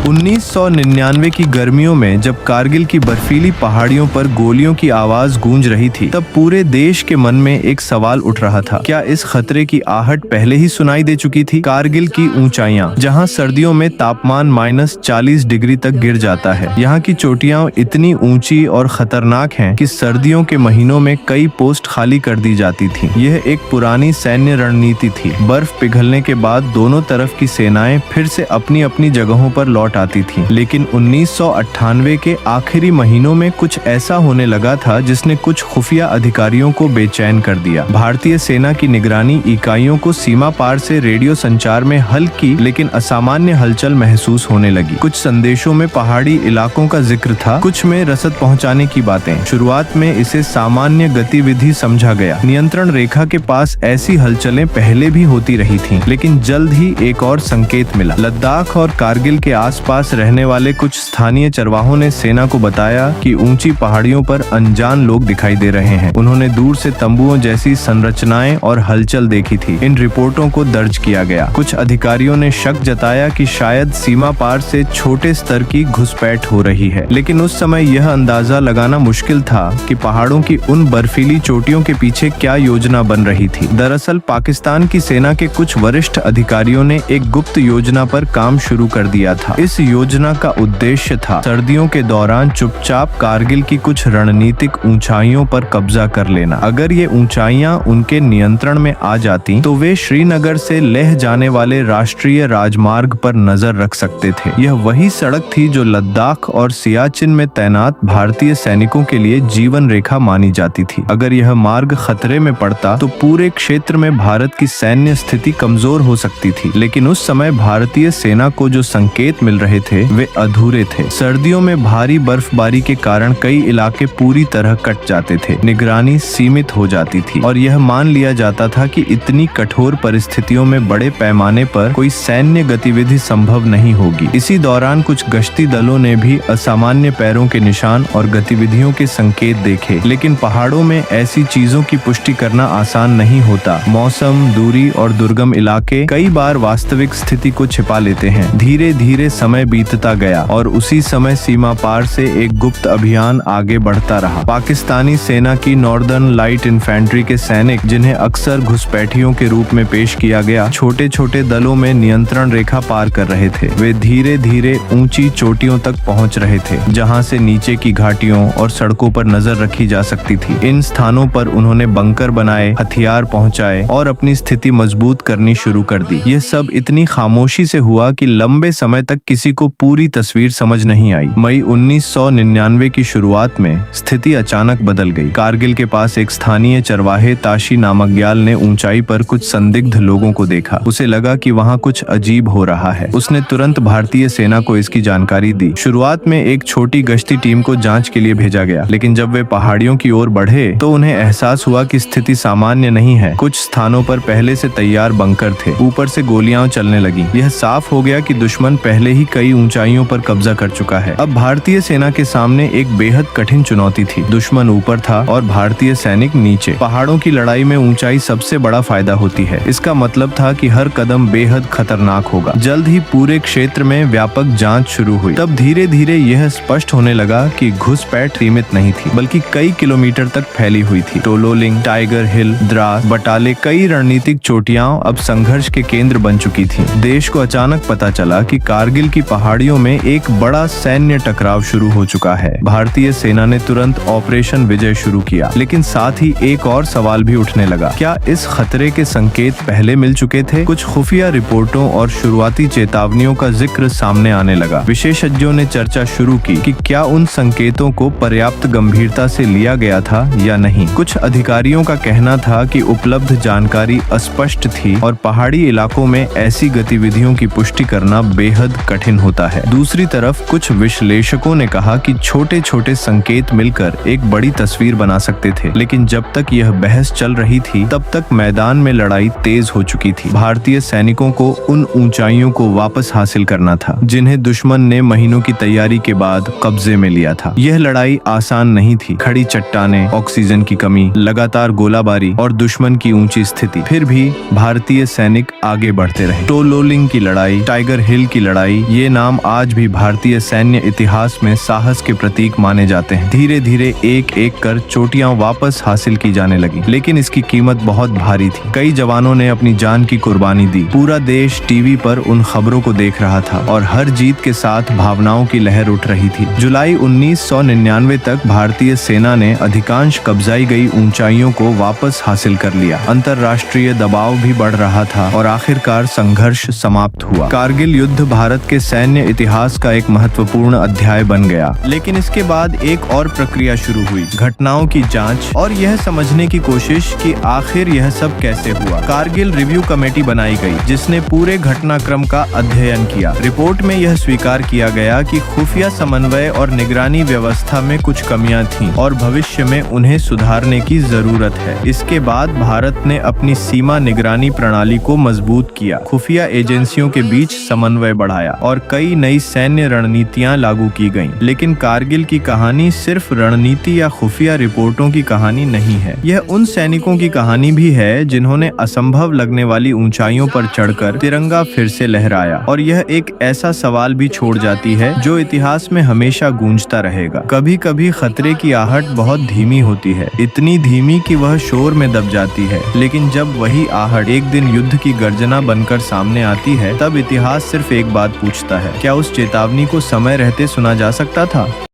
1999 की गर्मियों में जब कारगिल की बर्फीली पहाड़ियों पर गोलियों की आवाज गूंज रही थी, तब पूरे देश के मन में एक सवाल उठ रहा था, क्या इस खतरे की आहट पहले ही सुनाई दे चुकी थी? कारगिल की ऊंचाइयां, जहां सर्दियों में तापमान -40 डिग्री तक गिर जाता है, यहाँ की चोटियां इतनी ऊंची और खतरनाक हैं कि सर्दियों के महीनों में कई पोस्ट खाली कर दी जाती थी। यह एक पुरानी सैन्य रणनीति थी। बर्फ पिघलने के बाद दोनों तरफ की सेनाएं फिर से अपनी अपनी जगहों पर लौट आती थी। लेकिन 1998 के आखिरी महीनों में कुछ ऐसा होने लगा था जिसने कुछ खुफिया अधिकारियों को बेचैन कर दिया। भारतीय सेना की निगरानी इकाइयों को सीमा पार से रेडियो संचार में हल्की लेकिन असामान्य हलचल महसूस होने लगी। कुछ संदेशों में पहाड़ी इलाकों का जिक्र था, कुछ में रसद पहुंचाने की बातें। शुरुआत में इसे सामान्य गतिविधि समझा गया। नियंत्रण रेखा के पास ऐसी हलचलें पहले भी होती रही थीं, लेकिन जल्द ही एक और संकेत मिला। लद्दाख और कारगिल के आसपास रहने वाले कुछ स्थानीय चरवाहों ने सेना को बताया कि ऊंची पहाड़ियों पर अनजान लोग दिखाई दे रहे हैं। उन्होंने दूर से तंबुओं जैसी संरचनाएं और हलचल देखी थी। इन रिपोर्टों को दर्ज किया गया। कुछ अधिकारियों ने शक जताया कि शायद सीमा पार से छोटे स्तर की घुसपैठ हो रही है, लेकिन उस समय यह अंदाजा लगाना मुश्किल था कि पहाड़ों की उन बर्फीली चोटियों के पीछे क्या योजना बन रही थी। दरअसल पाकिस्तान की सेना के कुछ वरिष्ठ अधिकारियों ने एक गुप्त योजना पर काम शुरू कर दिया था। इस योजना का उद्देश्य था सर्दियों के दौरान चुपचाप कारगिल की कुछ रणनीतिक ऊंचाइयों पर कब्जा कर लेना। अगर ये ऊंचाइयां उनके नियंत्रण में आ जाती तो वे श्रीनगर से लेह जाने वाले राष्ट्रीय राजमार्ग पर नजर रख सकते थे। यह वही सड़क थी जो लद्दाख और सियाचिन में तैनात भारतीय सैनिकों के लिए जीवन रेखा मानी जाती थी। अगर यह मार्ग खतरे में पड़ता तो पूरे क्षेत्र में भारत की सैन्य स्थिति कमजोर हो सकती थी। लेकिन उस समय भारतीय सेना को जो संकेत मिल रहे थे वे अधूरे थे। सर्दियों में भारी बर्फबारी के कारण कई इलाके पूरी तरह कट जाते थे। निगरानी सीमित हो जाती थी और यह मान लिया जाता था कि इतनी कठोर परिस्थितियों में बड़े पैमाने पर कोई सैन्य गतिविधि संभव नहीं होगी। इसी दौरान कुछ गश्ती दलों ने भी असामान्य पैरों के निशान और गतिविधियों के संकेत देखे, लेकिन पहाड़ों में ऐसी चीजों की पुष्टि करना आसान नहीं होता। मौसम, दूरी और दुर्गम इलाके कई बार वास्तविक स्थिति को छिपा लेते हैं। धीरे धीरे समय बीतता गया और उसी समय सीमा पार से एक गुप्त अभियान आगे बढ़ता रहा। पाकिस्तानी सेना की नॉर्दर्न लाइट इन्फेंट्री के सैनिक, जिन्हें अक्सर घुसपैठियों के रूप में पेश किया गया, छोटे छोटे दलों में नियंत्रण रेखा पार कर रहे थे। वे धीरे धीरे ऊंची चोटियों तक पहुंच रहे थे, जहां से नीचे की घाटियों और सड़कों पर नजर रखी जा सकती थी। इन स्थानों पर उन्होंने बंकर बनाए, हथियार पहुंचाए और अपनी स्थिति मजबूत करनी शुरू कर दी। यह सब इतनी खामोशी से हुआ कि लंबे समय तक किसी को पूरी तस्वीर समझ नहीं आई। मई 1999 की शुरुआत में स्थिति अचानक बदल गई। कारगिल के पास एक स्थानीय चरवाहे ताशी नामग्याल ने ऊंचाई पर कुछ संदिग्ध लोगों को देखा। उसे लगा कि वहां कुछ अजीब हो रहा है। उसने तुरंत भारतीय सेना को इसकी जानकारी दी। शुरुआत में एक छोटी गश्ती टीम को जांच के लिए भेजा गया, लेकिन जब वे पहाड़ियों की ओर बढ़े तो उन्हें एहसास हुआ कि स्थिति सामान्य नहीं है। कुछ स्थानों पर पहले से तैयार बंकर थे। ऊपर से गोलियां चलने लगी। यह साफ हो गया कि दुश्मन पहले ही कई ऊंचाइयों पर कब्जा कर चुका है। अब भारतीय सेना के सामने एक बेहद कठिन चुनौती थी। दुश्मन ऊपर था और भारतीय सैनिक नीचे। पहाड़ों की लड़ाई में ऊंचाई सबसे बड़ा फायदा होती है। इसका मतलब था कि हर कदम बेहद खतरनाक होगा। जल्द ही पूरे क्षेत्र में व्यापक जांच शुरू हुई। तब धीरे धीरे यह स्पष्ट होने लगा कि घुसपैठ सीमित नहीं थी, बल्कि कई किलोमीटर तक फैली हुई थी। टोलोलिंग, टाइगर हिल, द्रास, बटाले, कई रणनीतिक चोटियां अब संघर्ष के केंद्र बन चुकी थी। देश को अचानक पता चला कि कारगिल की पहाड़ियों में एक बड़ा सैन्य टकराव शुरू हो चुका है। भारतीय सेना ने तुरंत ऑपरेशन विजय शुरू किया, लेकिन साथ ही एक और सवाल भी उठने लगा, क्या इस खतरे के संकेत पहले मिल चुके थे? कुछ खुफिया रिपोर्टों और शुरुआती चेतावनियों का जिक्र सामने आने लगा। विशेषज्ञों ने चर्चा शुरू की कि क्या उन संकेतों को पर्याप्त गंभीरता से लिया गया था या नहीं। कुछ अधिकारियों का कहना था कि उपलब्ध जानकारी अस्पष्ट थी और पहाड़ी इलाकों में ऐसी गतिविधियों की पुष्टि करना बेहद कठिन होता है। दूसरी तरफ कुछ विश्लेषकों ने कहा कि छोटे छोटे संकेत मिलकर एक बड़ी तस्वीर बना सकते थे, लेकिन जब तक यह बहस चल रही थी तब तक मैदान में लड़ाई तेज हो चुकी थी। भारतीय सैनिकों को उन ऊंचाइयों को वापस हासिल करना था जिन्हें दुश्मन ने महीनों की तैयारी के बाद कब्जे में लिया था। यह लड़ाई आसान नहीं थी। खड़ी चट्टानें, ऑक्सीजन की कमी, लगातार गोलाबारी और दुश्मन की ऊंची स्थिति। फिर भी भारतीय सैनिक आगे बढ़ते रहे। टोलोलिंग की लड़ाई, टाइगर हिल की लड़ाई, ये नाम आज भी भारतीय सैन्य इतिहास में साहस के प्रतीक माने जाते हैं। धीरे धीरे एक एक कर चोटियां वापस हासिल की जाने लगी, लेकिन इसकी कीमत बहुत भारी थी। कई जवानों ने अपनी जान की कुर्बानी दी। पूरा देश टीवी पर उन खबरों को देख रहा था और हर जीत के साथ भावनाओं की लहर उठ रही थी। जुलाई 1999 तक भारतीय सेना ने अधिकांश कब्जाई गई ऊंचाइयों को वापस हासिल कर लिया। अंतर्राष्ट्रीय दबाव भी बढ़ रहा था और आखिरकार संघर्ष समाप्त हुआ। कारगिल युद्ध भारत के सैन्य इतिहास का एक महत्वपूर्ण अध्याय बन गया। लेकिन इसके बाद एक और प्रक्रिया शुरू हुई, घटनाओं की जांच और यह समझने की कोशिश कि आखिर यह सब कैसे हुआ। कारगिल रिव्यू कमेटी बनाई गई, जिसने पूरे घटनाक्रम का अध्ययन किया। रिपोर्ट में यह स्वीकार किया गया कि खुफिया समन्वय और निगरानी व्यवस्था में कुछ कमियां थीं और भविष्य में उन्हें सुधारने की जरूरत है। इसके बाद भारत ने अपनी सीमा निगरानी प्रणाली को मजबूत किया, खुफिया एजेंसियों के बीच समन्वय बढ़ाया और कई नई सैन्य रणनीतियां लागू की गईं। लेकिन कारगिल की कहानी सिर्फ रणनीति या खुफिया रिपोर्टों की कहानी नहीं है। यह उन सैनिकों की कहानी भी है जिन्होंने असंभव लगने वाली ऊंचाइयों पर चढ़कर तिरंगा फिर से लहराया। और यह एक ऐसा सवाल भी छोड़ जाती है जो इतिहास में हमेशा गूंजता रहेगा। कभी कभी खतरे की आहट बहुत धीमी होती है, इतनी धीमी कि वह शोर में दब जाती है। लेकिन जब वही आहट एक दिन युद्ध की गर्जना बनकर सामने आती है, तब इतिहास सिर्फ एक बात पूछता है, क्या उस चेतावनी को समय रहते सुना जा सकता था?